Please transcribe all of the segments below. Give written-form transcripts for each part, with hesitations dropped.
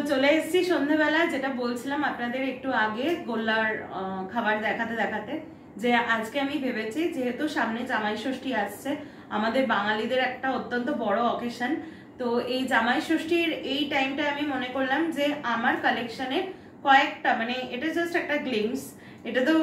চলে এসেছি সন্ধ্যাবেলা, যেটা বলছিলাম আপনাদের একটু আগে গোল্লার খাবার দেখাতে দেখাতে, যে আজকে আমি ভেবেছি যেহেতু সামনে জামাই ষষ্ঠী আসছে, আমাদের বাঙালিদের একটা অত্যন্ত বড় অকেশন, তো এই জামাই ষষ্ঠীর এই টাইমটা আমি মনে করলাম যে আমার কালেকশনের কয়েকটা, মানে এটা জাস্ট একটা গ্লিমস, এটা তো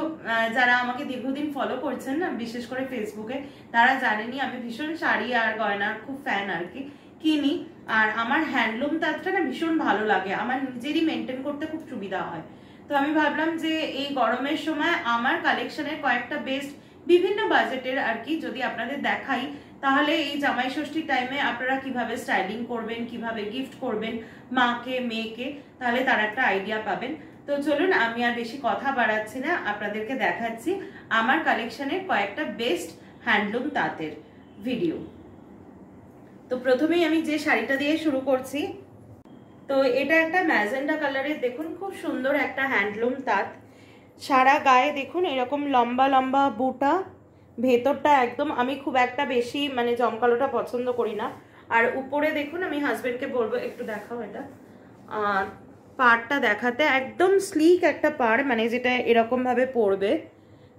যারা আমাকে দীর্ঘদিন ফলো করছেন না, বিশেষ করে ফেসবুকে, তারা জানেনই আমি ভীষণ শাড়ি আর গয়নার খুব ফ্যান আর কি, কিনি। আর আমার হ্যান্ডলুম তাঁতটা না ভীষণ ভালো লাগে, আমার নিজেরই মেনটেন করতে খুব সুবিধা হয়। তো আমি ভাবলাম যে এই গরমের সময় আমার কালেকশনের কয়েকটা বেস্ট বিভিন্ন বাজেটের আর কি যদি আপনাদের দেখাই, তাহলে এই জামাই ষষ্ঠীর টাইমে আপনারা কিভাবে স্টাইলিং করবেন, কিভাবে গিফট করবেন মাকে মেয়েকে, তাহলে তার একটা আইডিয়া পাবেন। তো চলুন আমি আর বেশি কথা বাড়াচ্ছি না, আপনাদেরকে দেখাচ্ছি আমার কালেকশনের কয়েকটা বেস্ট হ্যান্ডলুম তাঁতের ভিডিও। তো প্রথমেই আমি যে শাড়িটা দিয়ে শুরু করছি, তো এটা একটা ম্যাজেন্ডা কালারের, দেখুন খুব সুন্দর একটা হ্যান্ডলুম তাঁত, সারা গায়ে দেখুন এরকম লম্বা লম্বা বুটা, ভেতরটা একদম, আমি খুব একটা বেশি মানে জমকালোটা পছন্দ করি না। আর উপরে দেখুন, আমি হাজবেন্ডকে বলবো একটু দেখাও এটা, পাড়টা দেখাতে, একদম স্লিক একটা পাড়, মানে যেটা এরকম ভাবে পরবে,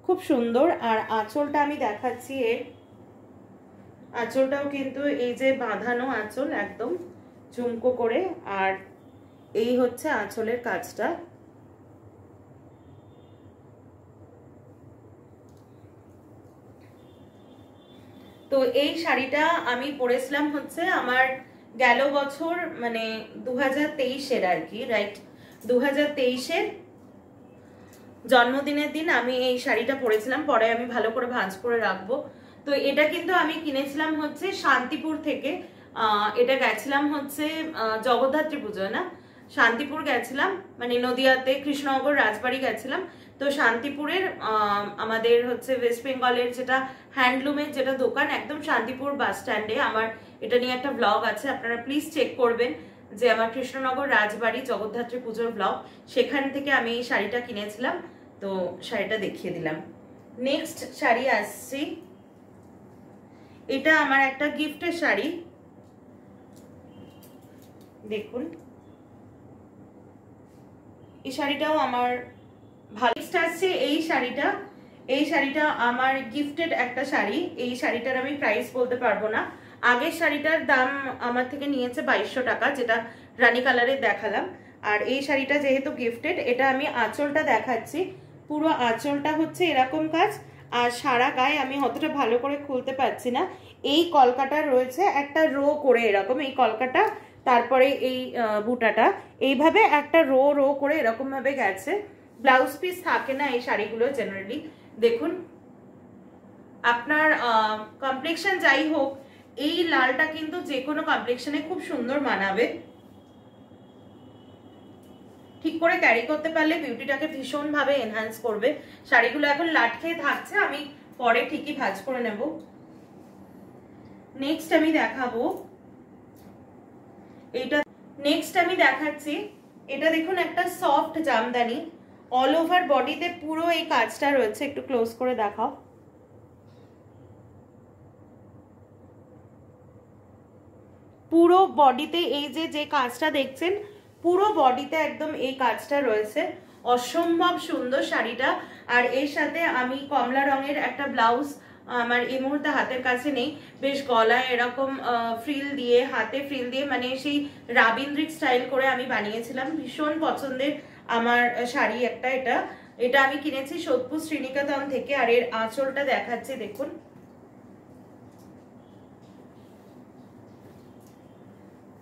খুব সুন্দর। আর আঁচলটা আমি দেখাচ্ছি, এর আঁচলটাও কিন্তু এই যে বাঁধানো আঁচল, একদম ঝুমকো করে, আর এই হচ্ছে আঁচলের কাজটা। তো এই শাড়িটা আমি পরেছিলাম হচ্ছে আমার গেল বছর, মানে 2023-এর আর কি, রাইট, 2023-এর জন্মদিনের দিন আমি এই শাড়িটা পরেছিলাম, পরে আমি ভালো করে ভাঁজ করে রাখবো। তো এটা কিন্তু আমি কিনেছিলাম হচ্ছে শান্তিপুর থেকে, এটা গেছিলাম হচ্ছে জগদ্ধাত্রী পুজোয়, না শান্তিপুর গেছিলাম, মানে নদিয়াতে কৃষ্ণনগর রাজবাড়ি গেছিলাম। তো শান্তিপুরের আমাদের হচ্ছে ওয়েস্ট বেঙ্গলের যেটা হ্যান্ডলুমের যেটা দোকান, একদম শান্তিপুর বাস স্ট্যান্ডে, আমার এটা নিয়ে একটা ব্লগ আছে, আপনারা প্লিজ চেক করবেন, যে আমার কৃষ্ণনগর রাজবাড়ি জগদ্ধাত্রী পুজোর ব্লগ, সেখান থেকে আমি এই শাড়িটা কিনেছিলাম। তো শাড়িটা দেখিয়ে দিলাম। নেক্সট শাড়ি আসছি, এটা আমার একটা গিফটের শাড়ি, দেখুন এই শাড়িটাও আমার ভালো আসছে। এই শাড়িটা আমার গিফটেড একটা শাড়ি, এই শাড়িটার আমি প্রাইস বলতে পারবো না, আগের শাড়িটার দাম আমার থেকে নিয়েছে 2200 টাকা, যেটা রানী কালারের দেখালাম। আর এই শাড়িটা যেহেতু গিফটেড, এটা আমি আঁচলটা দেখাচ্ছি, পুরো আঁচলটা হচ্ছে এরকম কাজ, আর সারা গায়ে আমি অতটা ভালো করে খুলতে পারছি না, এই কলকাটা রয়েছে একটা রো করে এরকম, এই কলকাটা, তারপরে এই বুটাটা এইভাবে একটা রো রো করে এরকম ভাবে গেছে। ব্লাউজ পিস থাকে না এই শাড়িগুলো জেনারেলি, দেখুন আপনার কমপ্লেকশন যাই হোক, এই লালটা কিন্তু যে কোনো কমপ্লেকশনে খুব সুন্দর মানাবে, ঠিক করে ক্যারি করতে পারলে বিউটিটাকে ভীষণ ভাবে এনহ্যান্স করবে। শাড়িগুলো এখন লাট খেয়ে থাকছে, আমি পরে ঠিকই ভাঁজ করে নেব। নেক্সট আমি দেখাবো এটা, নেক্সট আমি দেখাচ্ছি এটা, দেখুন একটা সফট জামদানি, অল ওভার বডিতে পুরো এই কাজটা রয়েছে, একটু ক্লোজ করে দেখাও, পুরো বডিতে এই যে কাজটা দেখছেন, পুরো বডিতে একদম এই কাজটা রয়েছে, অসম্ভব সুন্দর শাড়িটা। আর এর সাথে আমি কমলা রঙের একটা ব্লাউজ, আমার এই মুহূর্তে হাতের কাছে নেই, বেশ গলায় এরকম ফ্রিল দিয়ে, হাতে ফ্রিল দিয়ে, মানে সেই রাবীন্দ্রিক স্টাইল করে আমি বানিয়েছিলাম, ভীষণ পছন্দের আমার শাড়ি একটা, এটা আমি কিনেছি সোদপুর শ্রীনিকেতন থেকে। আর এর আঁচলটা দেখাচ্ছি, দেখুন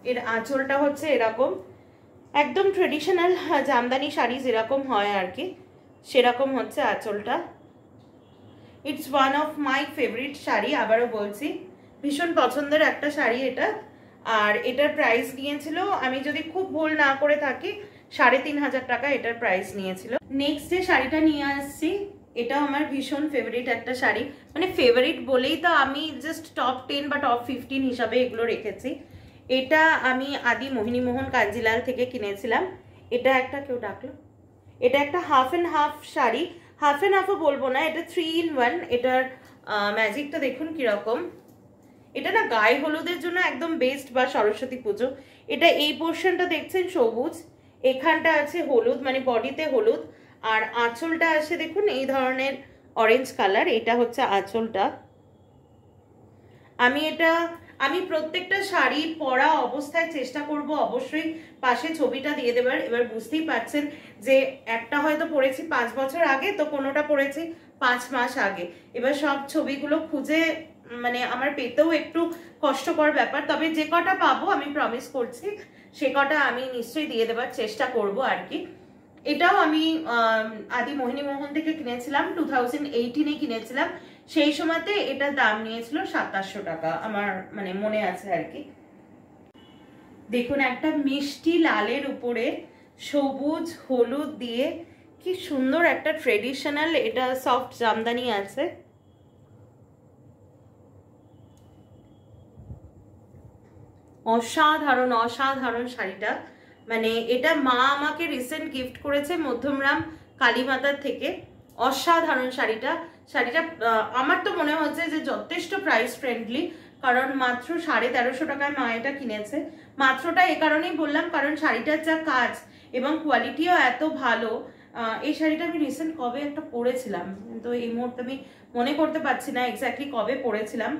এর আঁচলটা হচ্ছে এরকম, একদম ট্রেডিশনাল জামদানি শাড়ি যেরকম হয় আর কি, সেরকম হচ্ছে আঁচলটা। It's one of my favourite sari, আবারও বলছি ভীষণ পছন্দের একটা শাড়ি এটা। আর এটার প্রাইস নিয়েছিল, আমি যদি খুব ভুল না করে থাকি, 3500 টাকা এটার প্রাইস নিয়েছিল। নেক্সট যে শাড়িটা নিয়ে আসছি, এটাও আমার ভীষণ ফেভারিট একটা শাড়ি, মানে ফেভারিট বলেই তো আমি জাস্ট টপ 10 বা টপ 15 হিসাবে এগুলো রেখেছি। এটা আমি আদি মোহিনীমোহন কাঞ্জিলাল থেকে কিনেছিলাম, এটা একটা, কেউ ডাকলো, এটা একটা half and half sari, half and হাফও বলবো না, এটা 3 in 1, এটার ম্যাজিকটা দেখুন কিরকম, এটা না গায়ে হলুদের জন্য একদম বেস্ট, বা সরস্বতী পুজো। এটা এই পোর্শনটা দেখছেন সবুজ, এখানটা আছে হলুদ, মানে বডিতে হলুদ, আর আঁচলটা আছে দেখুন এই ধরনের অরেঞ্জ কালার। এটা হচ্ছে আঁচলটা। আমি প্রত্যেকটা শাড়ি পরা অবস্থায় চেষ্টা করব অবশ্যই পাশে ছবিটা দিয়ে দেবার। এবার বুঝতেই পারছেন যে একটা হয়তো পড়েছি 5 বছর আগে, তো কোনোটা পড়েছি 5 মাস আগে। এবার সব ছবিগুলো খুঁজে মানে আমার পেতেও একটু কষ্টকর ব্যাপার, তবে যে কটা পাবো আমি প্রমিস করছি সে কটা আমি নিশ্চয়ই দিয়ে দেবার চেষ্টা করব আর কি। এটাও আমি আদি মোহিনী মোহন থেকে কিনেছিলাম, 2018-এ কিনেছিলাম। সেই সময়তে এটার দাম নিয়েছিল 2700 টাকা, আমার মানে মনে আছে আর কি। দেখুন একটা মিষ্টি লালের উপরে সবুজ হলুদ দিয়ে কি সুন্দর একটা ট্রেডিশনাল, এটা সফট জামদানি আছে। অসাধারণ অসাধারণ শাড়িটা, মানে এটা মা আমাকে রিসেন্ট গিফট করেছে মধ্যমরাম কালীমাতার থেকে। অসাধারণ শাড়িটা আমার তো মনে হচ্ছে যে যথেষ্ট প্রাইস ফ্রেন্ডলি, কারণ মাত্র 1350 টাকায় মা এটা কিনেছে। মাত্রটা এ কারণেই বললাম কারণ শাড়িটার যা কাজ এবং কোয়ালিটিও এত ভালো। এই শাড়িটা আমি রিসেন্ট কবে একটা পরেছিলাম, কিন্তু এই মুহূর্তে আমি মনে করতে পারছি না এক্স্যাক্টলি কবে পরেছিলাম,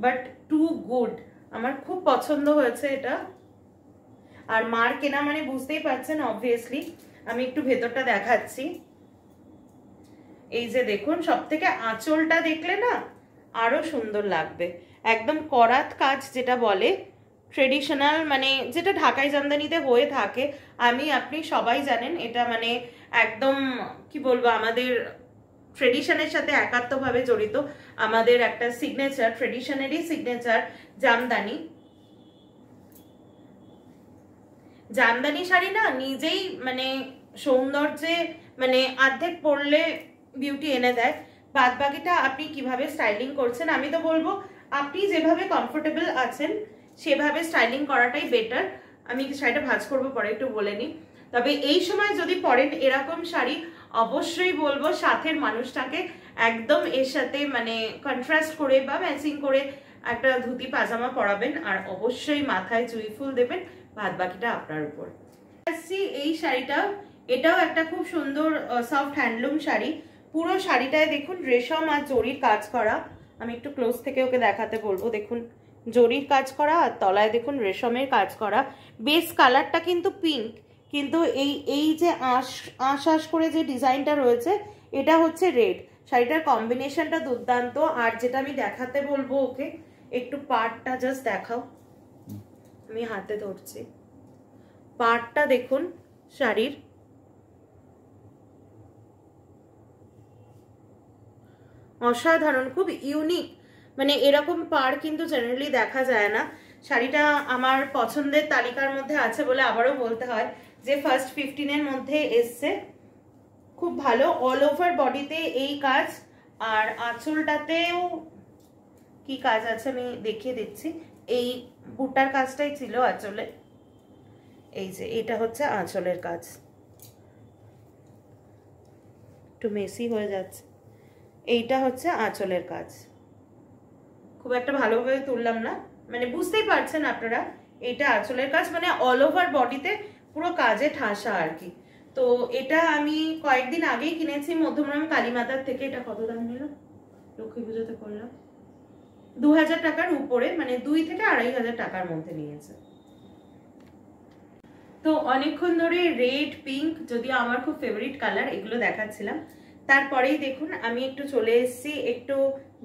বাট টু গুড, আমার খুব পছন্দ হয়েছে এটা। আর মার কেনা মানে বুঝতেই পারছেন অবভিয়াসলি। আমি একটু ভেতরটা দেখাচ্ছি। এই যে দেখুন, সব থেকে আঁচলটা দেখলে না আরো সুন্দর লাগবে। একদম করাত কাজ যেটা বলে ট্রেডিশনাল, মানে যেটা ঢাকাই জামদানিতে হয়ে থাকে। আপনি সবাই জানেন এটা মানে একদম কি বলবো, আমাদের ট্রেডিশনের সাথে একাত্মভাবে জড়িত, আমাদের একটা সিগনেচার, ট্রেডিশনেরই সিগনেচার জামদানি। জামদানি শাড়ি না নিজেই মানে সৌন্দর্যে মানে অর্ধেক পরলে বিউটি এনে দেয়, বাদ বাকিটা আপনি কিভাবে স্টাইলিং করছেন। আমি তো বলবো আপনি যেভাবে কমফোর্টেবল আছেন সেভাবে স্টাইলিং করাটাই বেটার। আমি শাড়িটা ভাঁজ করবো পরে, একটু বলে নিই। তবে এই সময় যদি পরেন এরকম শাড়ি, অবশ্যই বলবো সাথের মানুষটাকে একদম এর সাথে মানে কন্ট্রাস্ট করে বা ম্যাচিং করে একটা ধুতি পাজামা পরাবেন, আর অবশ্যই মাথায় চুড়ি ফুল দেবেন, বাদ বাকিটা আপনার উপর। এই শাড়িটা, এটাও একটা খুব সুন্দর সফট হ্যান্ডলুম শাড়ি। পুরো শাড়িটায় দেখুন রেশম আর জরির কাজ করা। আমি একটু ক্লোজ থেকে ওকে দেখাতে বলবো। দেখুন জরির কাজ করা, আর তলায় দেখুন রেশমের কাজ করা। বেস কালারটা কিন্তু পিঙ্ক, কিন্তু এই যে আঁশ করে যে ডিজাইনটা রয়েছে এটা হচ্ছে রেড। শাড়িটার কম্বিনেশনটা দুর্দান্ত। আর যেটা আমি দেখাতে বলবো ওকে, একটু পাড়টা জাস্ট দেখাও। আমি হাতে ধরছি, পাড়টা দেখুন শাড়ির, অসাধারণ, খুব ইউনিক। মানে এরকম পাড় কিন্তু জেনারেলি দেখা যায় না। শাড়িটা আমার পছন্দের তালিকার মধ্যে আছে বলে আবারও বলতে হয় যে ফার্স্ট 15-এর মধ্যে এসছে। খুব ভালো, অল ওভার বডিতে এই কাজ, আর আঁচলটাতেও কি কাজ আছে আমি দেখিয়ে দিচ্ছি। এই বুটার কাজটাই ছিল আঁচলে। এই যে এটা হচ্ছে আঁচলের কাজ, একটু মেসি হয়ে যাচ্ছে। এইটা হচ্ছে আঁচলের কাজ, খুব একটা ভালোভাবে তুললাম না, মানে বুঝতেই পারছেন আপনারা। এটা আঁচলের কাজ, মানে অল ওভার বডিতে পুরো কাজে ঠাসা আর কি। তো এটা আমি কয়েকদিন আগেই কিনেছি মধ্যমরাম কালীমাতার থেকে। এটা কত দাম নিল? লক্ষ্মী পুজোতে করলাম 2000 টাকার উপরে, মানে 2 থেকে 2500 টাকার মধ্যে নিয়েছে। তো অনেকক্ষণ ধরে রেড, পিঙ্ক, যদিও আমার খুব ফেভারিট কালার, এগুলো দেখাচ্ছিলাম। তারপরেই দেখুন আমি একটু চলে এসেছি একটু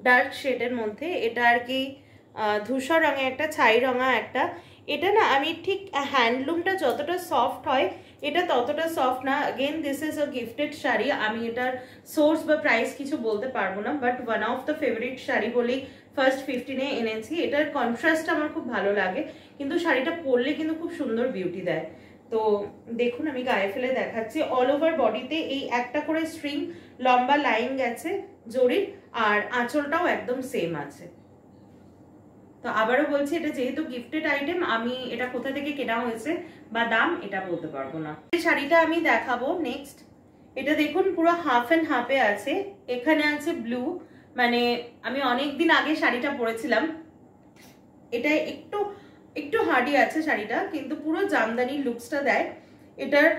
ডার্ক শেডের মধ্যে। এটা আর কি ধূসর রঙে একটা, ছাই রঙা একটা। এটা না আমি ঠিক হ্যান্ডলুমটা যতটা সফট হয় এটা ততটা সফট না। Again this is a gifted sari, আমি এটার সোর্স বা প্রাইস কিছু বলতে পারবো না, but one of the favourite sari বলেই ফার্স্ট 15-এ এনেছি। এটার কন্ট্রাস্ট আমার খুব ভালো লাগে, কিন্তু শাড়িটা পরলে কিন্তু খুব সুন্দর বিউটি দেয়। তো দেখুন আমি গায়ে ফেলে দেখাচ্ছি। অল ওভার বডিতে এই একটা করে স্ট্রিং লম্বা লাইন গেছে জরির, আর আঁচলটাও একদম সেম আছে। তো আবারও বলছি এটা যেহেতু গিফটেড আইটেম, আমি এটা কোথা থেকে কেনা হয়েছে বা দাম এটা বলতে পারবো না। এই শাড়িটা আমি দেখাবো নেক্সট। এটা দেখুন পুরো হাফ এন্ড হাফে আছে, এখানে আছে ব্লু, মানে আমি অনেকদিন আগে শাড়িটা পরেছিলাম এটা একটু একটু হার্ডি আছে শাড়িটা, কিন্তু পুরো জামদানির লুকসটা দেয়। এটার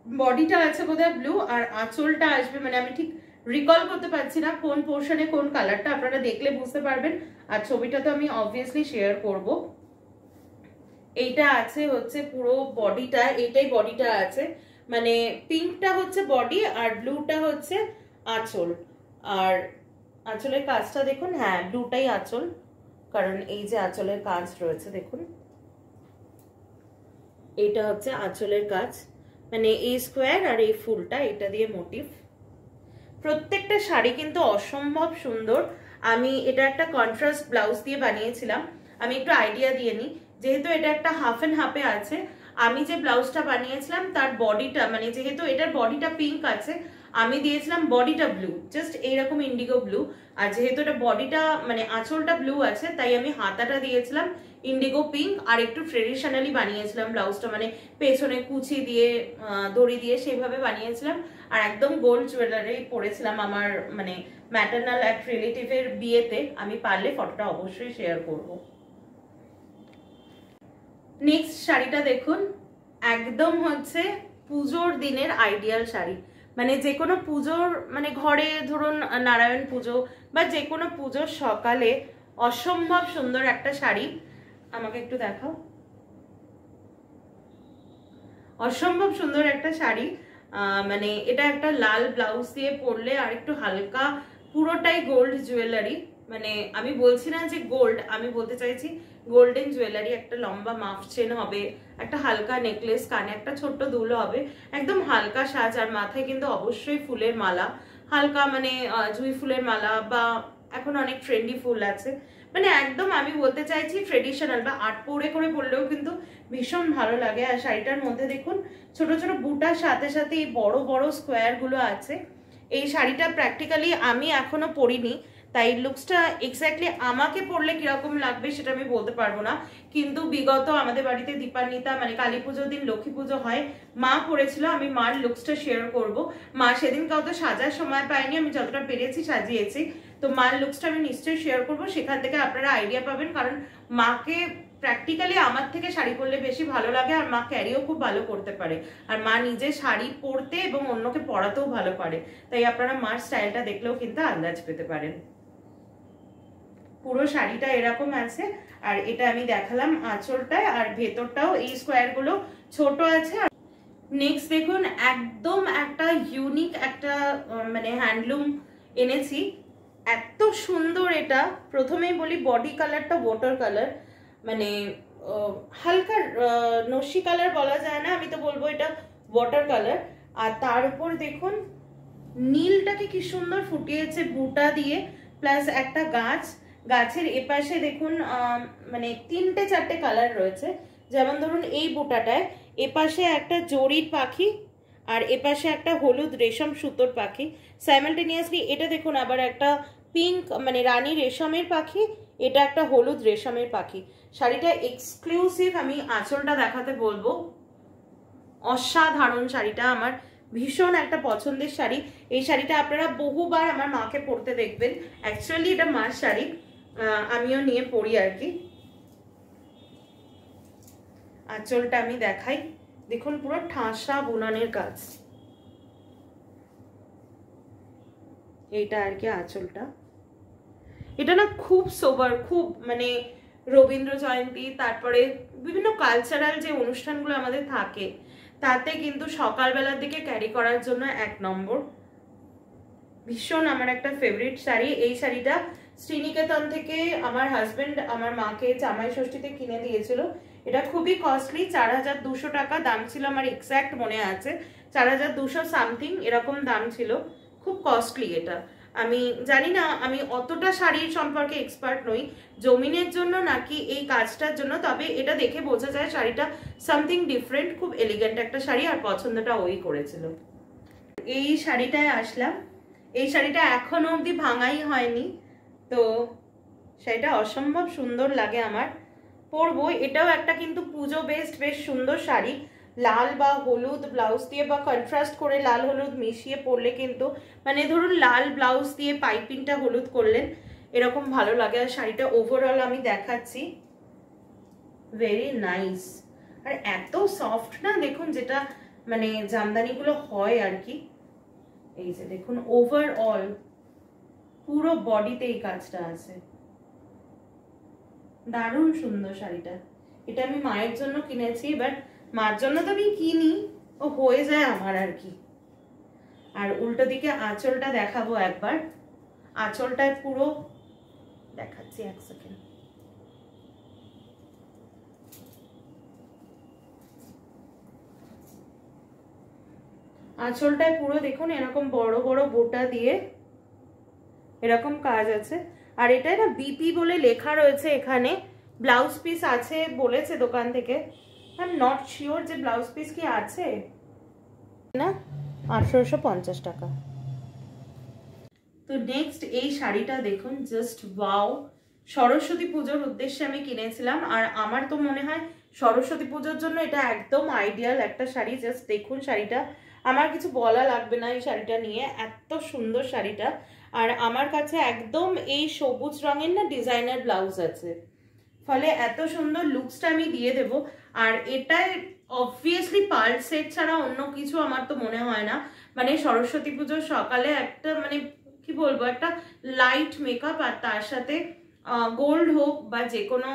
বডিটা আছে বোধহয় ব্লু, আর আঁচলটা আসবে, মানে আমি ঠিক রিকল করতে পারছি না কোন পোর্শনে কোন কালারটা, আপনারা দেখলে বুঝতে পারবেন। আর ছবিটা তো আমি অবভিয়াসলি শেয়ার করব। এইটা আছে হচ্ছে পুরো বডিটা, এটাই বডিটা আছে, মানে পিঙ্কটা হচ্ছে বডি আর ব্লুটা হচ্ছে আঁচল। আর আঁচলের কাজটা দেখুন, হ্যাঁ ব্লুটাই আঁচল, কারণ এই যে আঁচলের কাজ রয়েছে দেখুন, এইটা হচ্ছে আঁচলের কাজ, মানে এই স্কোয়ার আর এই ফুলটা এটা দিয়ে মোটিভ। প্রত্যেকটা শাড়ি কিন্তু অসম্ভব সুন্দর। আমি এটা একটা কন্ট্রাস্ট ব্লাউজ দিয়ে বানিয়েছিলাম। আমি একটু আইডিয়া দিয়ে নিই, যেহেতু এটা একটা হাফ এন্ড হাফে আছে, আমি যে ব্লাউজটা বানিয়েছিলাম তার বডিটা, মানে যেহেতু এটার বডিটা পিঙ্ক আছে, আমি দিয়েছিলাম বডিটা ব্লু, জাস্ট এইরকম ইন্ডিগো ব্লু। আর যেহেতু এটা বডিটা মানে আঁচলটা ব্লু আছে, তাই আমি হাতাটা দিয়েছিলাম ইন্ডিগো পিঙ্ক, আর একটু ট্রেডিশনালি বানিয়েছিলাম ব্লাউজটা, মানে পেছনে কুচি দিয়ে দড়ি দিয়ে সেইভাবে বানিয়েছিলাম। আর একদম গোল্ড জুয়েলারি পরেছিলাম আমার মানে ম্যাটারনাল এক রিলেটিভের বিয়েতে। আমি পারলে ফটোটা অবশ্যই শেয়ার করব। নেক্সট শাড়িটা দেখুন, একদম হচ্ছে পুজোর দিনের আইডিয়াল শাড়ি, মানে যে কোনো পুজোর, মানে ঘরে ধরুন নারায়ণ পুজো বা যে কোনো পুজোর সকালে অসম্ভব সুন্দর একটা শাড়ি। আমাকে একটু দেখাও, অসম্ভব সুন্দর একটা শাড়ি। মানে এটা একটা লাল ব্লাউজ দিয়ে পরলে, আর একটু হালকা, পুরোটাই গোল্ড জুয়েলারি, মানে আমি বলছি না যে গোল্ড, আমি বলতে চাইছি গোল্ডেন জুয়েলারি। একটা লম্বা মাফ চেন হবে, একটা হালকা নেকলেস, কানে একটা ছোট্ট দুল হবে, একদম হালকা সাজ। আর মাথায় কিন্তু অবশ্যই ফুলের মালা, হালকা মানে জুঁই ফুলের মালা, বা এখন অনেক ট্রেন্ডি ফুল আছে, মানে একদম আমি বলতে চাইছি ট্রেডিশনাল, বা আর্ট পরে করে পরলেও কিন্তু ভীষণ ভালো লাগে। আর শাড়িটার মধ্যে দেখুন ছোট ছোট বুটার সাথে সাথে এই বড় বড় স্কোয়ার গুলো আছে। এই শাড়িটা প্র্যাকটিক্যালি আমি এখনো পরিনি, তাই লুকসটা এক্স্যাক্টলি আমাকে পরলে কিরকম লাগবে সেটা আমি বলতে পারবো না। কিন্তু বিগত আমাদের বাড়িতে দীপান্বিতা মানে কালী পুজোর দিন লক্ষ্মী পুজো হয়, মা পরেছিল, আমি মার লুকসটা শেয়ার করব। মা সেদিন কাউকে সাজার সময় পাইনি, আমি যতটা পেরেছি সাজিয়েছি, তো মার লুকসটা আমি নিশ্চয়ই শেয়ার করব, সেখান থেকে আপনারা আইডিয়া পাবেন। কারণ মাকে প্র্যাকটিক্যালি আমার থেকে শাড়ি পরলে বেশি ভালো লাগে, আর মা ক্যারিও খুব ভালো করতে পারে, আর মা নিজে শাড়ি পরতে এবং অন্যকে পরাতেও ভালো পারে, তাই আপনারা মার স্টাইলটা দেখলেও কিন্তু আন্দাজ পেতে পারেন। পুরো শাড়িটা এরকম আছে, আর এটা আমি দেখালাম আঁচলটায়, আর ভেতরটাও এই স্কোয়ার গুলো ছোট আছে। নেক্সট দেখুন, একদম একটা ইউনিক একটা মানে হ্যান্ডলুম এনেছি, এত সুন্দর। এটা প্রথমেই বলি বডি কালারটা ওয়াটার কালার, মানে হালকা নস্যি কালার বলা যায় না, আমি তো বলবো এটা ওয়াটার কালার। আর তার উপর দেখুন নীলটাকে কি সুন্দর ফুটিয়েছে বুটা দিয়ে, প্লাস একটা গাছের এপাশে দেখুন মানে 3-4টে কালার রয়েছে। যেমন ধরুন এই বুটাটায় এপাশে একটা জরির পাখি, আর এপাশে একটা হলুদ রেশম সুতোর পাখি, সাইমালটেনিয়াসলি এটা দেখুন আবার একটা পিঙ্ক মানে রানী রেশমের পাখি, এটা একটা হলুদ রেশমের পাখি। শাড়িটা এক্সক্লুসিভ, আমি আঁচলটা দেখাতে বলবো, অসাধারণ শাড়িটা, আমার ভীষণ একটা পছন্দের শাড়ি। এই শাড়িটা আপনারা বহুবার আমার মাকে পরতে দেখবেন, অ্যাকচুয়ালি এটা মার শাড়ি, আমিও নিয়ে পরি আর কি। আঁচলটা আমি দেখাই, দেখুন পুরো ঠাসা বুনানের কাজ, এইটা আর কি আঁচলটা। এটা না খুব সোবার, খুব মানে রবীন্দ্র জয়ন্তী, তারপরে বিভিন্ন কালচারাল যে অনুষ্ঠানগুলো আমাদের থাকে, তাতে কিন্তু সকালবেলার দিকে ক্যারি করার জন্য এক নম্বর। ভীষণ আমার একটা ফেভারিট শাড়ি। এই শাড়িটা শ্রীনিকেতন থেকে আমার হাজবেন্ড আমার মাকে জামাই ষষ্ঠীতে কিনে দিয়েছিল। এটা খুবই কস্টলি, 4200 টাকা দাম ছিল, আমার এক্স্যাক্ট মনে আছে 4200 সামথিং এরকম দাম ছিল, খুব কস্টলি। এটা আমি জানি না, আমি অতটা শাড়ির সম্পর্কে এক্সপার্ট নই, জমিনের জন্য নাকি এই কাজটার জন্য, তবে এটা দেখে বোঝা যায় শাড়িটা সামথিং ডিফারেন্ট, খুব এলিগেন্ট একটা শাড়ি, আর পছন্দটা ওই করেছিল। এই শাড়িটায় আসলাম, এই শাড়িটা এখনো অবধি ভাঙাই হয়নি, তো শাড়িটা অসম্ভব সুন্দর লাগে আমার, পরবো। এটাও একটা কিন্তু পুজো বেস্ট বেশ সুন্দর শাড়ি, লাল বা হলুদ ব্লাউজ দিয়ে বা কন্ট্রাস্ট করে লাল হলুদ মিশিয়ে পরলে কিন্তু, মানে ধরুন লাল ব্লাউজ দিয়ে পাইপিংটা হলুদ করলেন, এরকম ভালো লাগে। আর শাড়িটা ওভারঅল আমি দেখাচ্ছি, ভেরি নাইস। আর এত সফট না, দেখুন যেটা মানে জামদানিগুলো হয় আর কি। এই যে দেখুন ওভারঅল পুরো বডিতে এই কাজটা আছে, দারুণ সুন্দর শাড়িটা। এটা আমি মায়ের জন্য কিনেছি, বাট মার জন্য তো আমি কিনি, ও হয়ে যায় আমার আর কি। আর উল্টো দিকে আঁচলটা দেখাবো একবার, আঁচলটায় পুরো দেখাচ্ছি, এক সেকেন্ড। আঁচলটায় পুরো দেখুন এরকম বড় বড় বোটা দিয়ে এরকম কাজ আছে। আর এটা না বিপি বলে লেখা রয়েছে এখানে। ব্লাউজ পিস আছে বলেছে দোকান থেকে, আই এম নট শিওর যে ব্লাউজ পিস কি আছে না। 1850 টাকা। তো নেক্সট এই শাড়িটা দেখুন, জাস্ট ওয়াও। সরস্বতী পুজোর উদ্দেশ্যে আমি কিনেছিলাম, আর আমার তো মনে হয় সরস্বতী পুজোর জন্য এটা একদম আইডিয়াল একটা শাড়ি। জাস্ট দেখুন শাড়িটা, আমার কিছু বলা লাগবে না এই শাড়িটা নিয়ে, এত সুন্দর শাড়িটা। আর আমার কাছে একদম এই সবুজ রঙের না ডিজাইনার ব্লাউজ আছে, ফলে এত সুন্দর লুকসটা আমি দিয়ে দেব। আর এটাই অবভিয়াসলি পার্ল সেট ছাড়া অন্য কিছু আমার তো মনে হয় না। মানে সরস্বতী পুজোর সকালে একটা মানে কি বলবো, একটা লাইট মেকআপ, আর তার সাথে গোল্ড হোক বা যে কোনো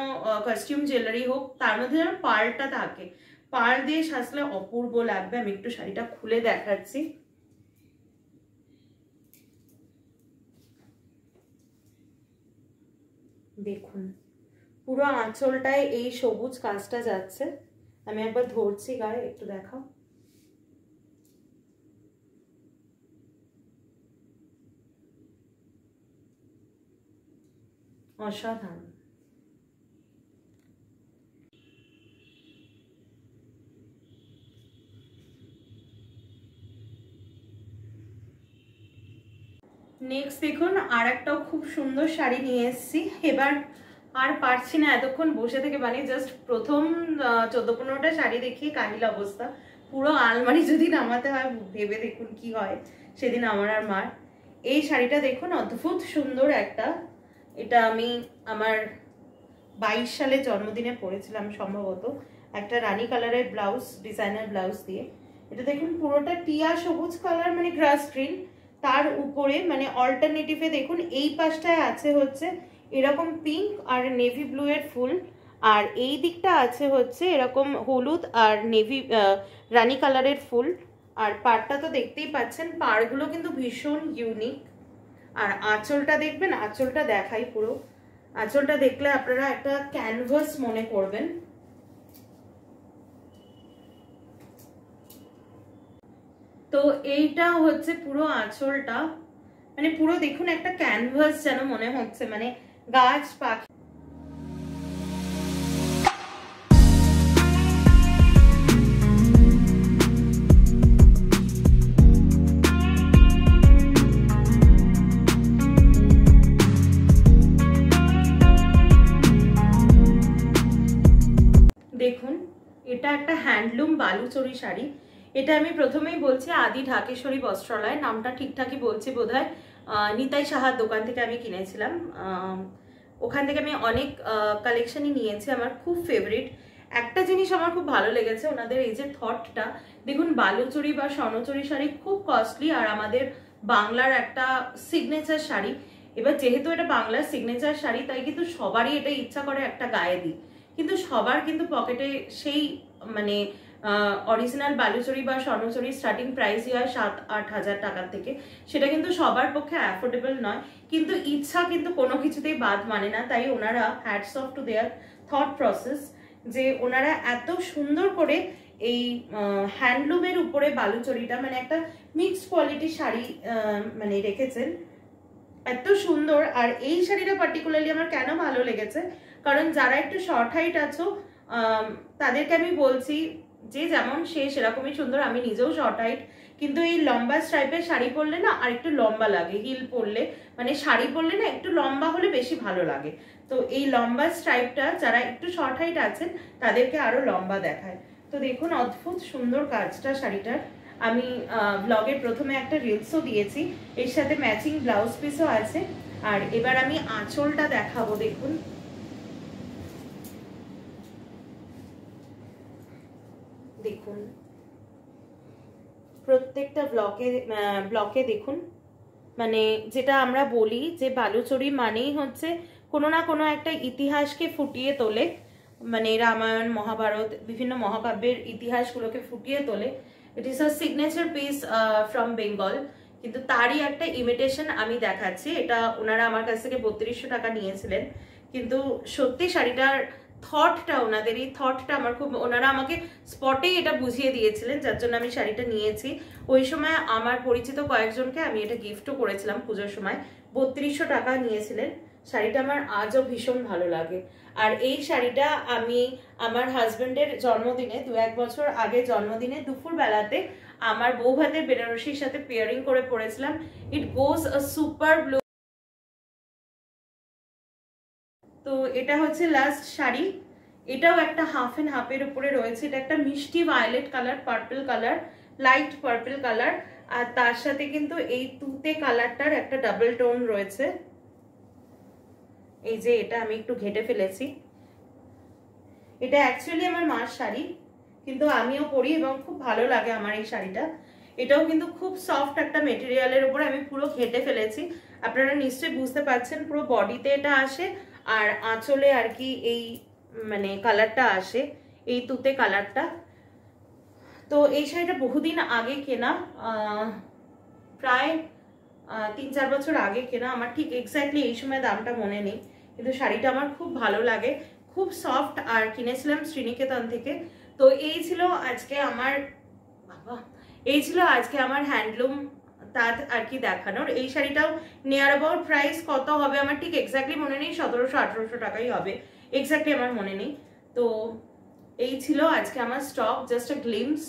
কস্টিউম জুয়েলারি হোক, তার মধ্যে যেন পার্লটা থাকে, পার্ল দিয়ে সাজলে অপূর্ব লাগবে। আমি একটু শাড়িটা খুলে দেখাচ্ছি। দেখুন পুরো আঁচলটায় এই সবুজ কাজটা যাচ্ছে। আমি একবার ধরছি গায়ে, একটু দেখাও। অসাধারণ। নেক্সট দেখুন আর একটাও খুব সুন্দর শাড়ি নিয়ে এসেছি। এবার আর পারছি না এতক্ষণ বসে থেকে, মানে জাস্ট প্রথম 14-15টা শাড়ি দেখিয়ে কাহিল অবস্থা। পুরো আলমারি যদি নামাতে হয় ভেবে দেখুন কি হয় সেদিন আমার আর মার। এই শাড়িটা দেখুন অদ্ভুত সুন্দর একটা, এটা আমি আমার 22 সালে জন্মদিনে পরেছিলাম সম্ভবত, একটা রানী কালারের ব্লাউজ, ডিজাইনার ব্লাউজ দিয়ে। এটা দেখুন পুরোটা টিয়া সবুজ কালার, মানে গ্রাস গ্রিন, তার উপরে মানে অল্টারনেটিভে দেখুন এই পাশটায় আছে হচ্ছে এরকম পিঙ্ক আর নেভি ব্লু এর ফুল, আর এই দিকটা আছে হচ্ছে এরকম হলুদ আর নেভি রানী কালারের ফুল। আর পাড়টা তো দেখতেই পাচ্ছেন, পাড়গুলো কিন্তু ভীষণ ইউনিক। আর আঁচলটা দেখবেন, আঁচলটা দেখাই পুরো, আঁচলটা দেখলে আপনারা একটা ক্যানভাস মনে করবেন। তো এইটা হচ্ছে পুরো আঁচলটা, মানে পুরো দেখুন একটা ক্যানভাস যেন মনে হচ্ছে, মানে গাছ পাখি। দেখুন এটা একটা হ্যান্ডলুম বালুচরী শাড়ি। এটা আমি প্রথমেই বলছি আদি ঢাকেশ্বরী বস্ত্রালয়, নামটা ঠিকঠাকই বলছি বোধহয়। নিতাই সাহার দোকান থেকে আমি কিনেছিলাম, ওখান থেকে আমি অনেক কালেকশনই নিয়েছি। আমার খুব ফেভারিট একটা জিনিস আমার খুব ভালো লেগেছে ওনাদের এই যে থটটা, দেখুন বালুচরী বা স্বর্ণচরী শাড়ি খুব কস্টলি, আর আমাদের বাংলার একটা সিগনেচার শাড়ি। এবার যেহেতু এটা বাংলার সিগনেচার শাড়ি, তাই কিন্তু সবারই এটা ইচ্ছা করে একটা গায়ে দিই, কিন্তু সবার কিন্তু পকেটে সেই মানে অরিজিনাল বালুচরী বা স্বর্ণচরী স্টার্টিং প্রাইসই হয় 7-8 হাজার টাকার থেকে, সেটা কিন্তু সবার পক্ষে অ্যাফোর্ডেবল নয়। কিন্তু ইচ্ছা কিন্তু কোনো কিছুতেই বাদ মানে না, তাই ওনারা hats off to their thought process, যে ওনারা এত সুন্দর করে এই হ্যান্ডলুমের উপরে বালুচরীটা, মানে একটা মিক্সড কোয়ালিটি শাড়ি মানে রেখেছেন, এত সুন্দর। আর এই শাড়িটা পার্টিকুলারলি আমার কেন ভালো লেগেছে, কারণ যারা একটু শর্ট হাইট আছো তাদেরকে আমি বলছি যে যেমন সে সেরকমই সুন্দর, আমি নিজেও শর্ট হাইট, কিন্তু এই লম্বা স্ট্রাইপের শাড়ি পরলে না আর একটু লম্বা লাগে, হিল পরলে মানে শাড়ি পরলে না একটু লম্বা হলে বেশি ভালো লাগে। তো এই লম্বা স্ট্রাইপটা যারা একটু শর্ট হাইট আছেন তাদেরকে আরো লম্বা দেখায়। তো দেখুন অদ্ভুত সুন্দর কাজটা শাড়িটার। আমি ব্লগের প্রথমে একটা রিলসও দিয়েছি, এর সাথে ম্যাচিং ব্লাউজ পিসও আছে। আর এবার আমি আঁচলটা দেখাবো। দেখুন দেখুন প্রত্যেকটা ব্লকে দেখুন, মানে যেটা আমরা বলি যে বালুচরী মানেই হচ্ছে কোনো না কোনো একটা ইতিহাসকে ফুটিয়ে তোলে, মানে রামায়ণ মহাভারত বিভিন্ন মহাকাব্যের ইতিহাসগুলোকে ফুটিয়ে তোলে। It is a signature piece from Bengal. কিন্তু তারই একটা ইমিটেশন আমি দেখাচ্ছি। এটা ওনারা আমার কাছ থেকে 3200 টাকা নিয়েছিলেন। কিন্তু সত্যি শাড়িটার থটটা, ওনাদের এই থটটা আমার খুব, ওনারা আমাকে স্পটেই এটা বুঝিয়ে দিয়েছিলেন, যার জন্য আমি শাড়িটা নিয়েছি। ওই সময় আমার পরিচিত কয়েকজনকে আমি এটা গিফটও করেছিলাম পুজোর সময়। 3200 টাকা নিয়েছিলেন। শাড়িটা আমার আজও ভীষণ ভালো লাগে। আর এই শাড়িটা আমি আমার হাজবেন্ডের জন্মদিনে 2-1 বছর আগে জন্মদিনে দুপুর বেলাতে আমার বউ ভাতের বেনারসির সাথে পেয়ারিং করে পরেছিলাম। ইট গোজ আ সুপার ব্লু। তো এটা হচ্ছে লাস্ট শাড়ি। এটাও একটা হাফ এন্ড হাফের উপরে রয়েছে। এটা একটা মিষ্টি violet colour, purple colour, light purple colour. আর তার সাথে কিন্তু এই তুতে কালারটার একটা ডাবল টোন রয়েছে। এই যে এটা আমি একটু ঘেটে ফেলেছি। এটা অ্যাকচুয়ালি আমার মার শাড়ি, কিন্তু আমিও পরি এবং খুব ভালো লাগে আমার এই শাড়িটা। এটাও কিন্তু খুব সফট একটা মেটেরিয়ালের উপর আমি পুরো ঘেটে ফেলেছি। আপনারা নিশ্চয়ই বুঝতে পারছেন, পুরো বডিতে এটা আসে আর আঁচলে আর কি এই মানে কালারটা আসে, এই তুতে কালারটা। তো এই শাড়িটা বহুদিন আগে কেনা, প্রায় 3-4 বছর আগে কেনা। আমার ঠিক এক্স্যাক্টলি এই সময় দামটা মনে নেই, কিন্তু শাড়িটা আমার খুব ভালো লাগে, খুব সফট। আর কিনেছিলাম শ্রীনিকেতন থেকে। তো এই ছিল আজকে আমার হ্যান্ডলুম তাঁত আর কি দেখানোর। এই শাড়িটাও নিয়ার অ্যাবাউট প্রাইস কত হবে আমার ঠিক এক্স্যাক্টলি মনে নেই, 1700-1800 টাকাই হবে, এক্স্যাক্টলি আমার মনে নেই। তো এই ছিল আজকে আমার স্টক, জাস্ট আ গ্লিমস।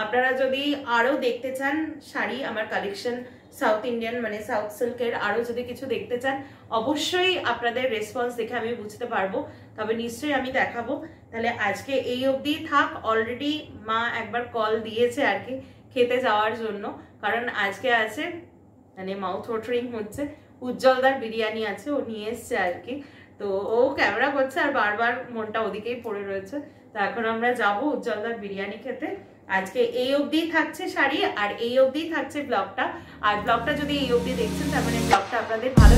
আপনারা যদি আরো দেখতে চান শাড়ি, আমার কালেকশন সাউথ ইন্ডিয়ান মানে সাউথ সিল্কের আরো যদি কিছু দেখতে চান, অবশ্যই আপনাদের রেসপন্স দেখে আমি বুঝতে পারবো, তবে নিশ্চয়ই আমি দেখাবো। তাহলে আজকে এই অবধি থাক। অলরেডি মা একবার কল দিয়েছে আর কি খেতে যাওয়ার জন্য, কারণ আজকে আছে মানে মাউথ ওয়াটারিং হচ্ছে, উজ্জ্বলদার বিরিয়ানি আছে, ও নিয়ে এসছে আর কি। তো ও ক্যামেরা করছে আর বারবার মনটা ওদিকেই পড়ে রয়েছে। তো এখন আমরা যাবো উজ্জ্বলদার বিরিয়ানি খেতে। আজকে এই অবধি থাকছে শাড়ি, আর এই অবধি থাকছে ব্লগটা। আর ব্লগটা যদি এই অবধি দেখছেন তার মানে ব্লগটা আপনাদের ভালো